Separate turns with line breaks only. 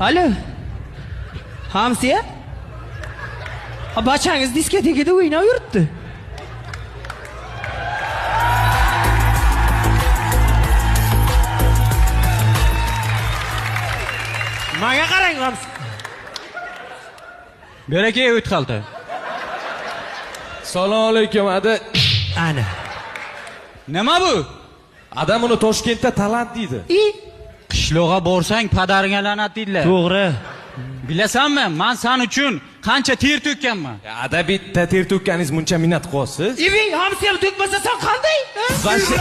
Alo. Hamsiya? Bachangiz diskotekada o'ynab yuribdi. Menga qarang, Hamsiya.
Beraka o't qalta.
Assalomu alaykum, ada.
Ana.
Nima bu?
Adam uni Toshkentda talant deydi.
Qishloqqa borsang padaringga la'nat deydilar.
To'g'ri.
Bilasanmi, men sen uchun qancha ter to'kkanman.
Ada bitta ter to'kkaningiz muncha minnat qilyapsiz.
Iving, Hamsiya to'kmasa sen qanday?
Vashi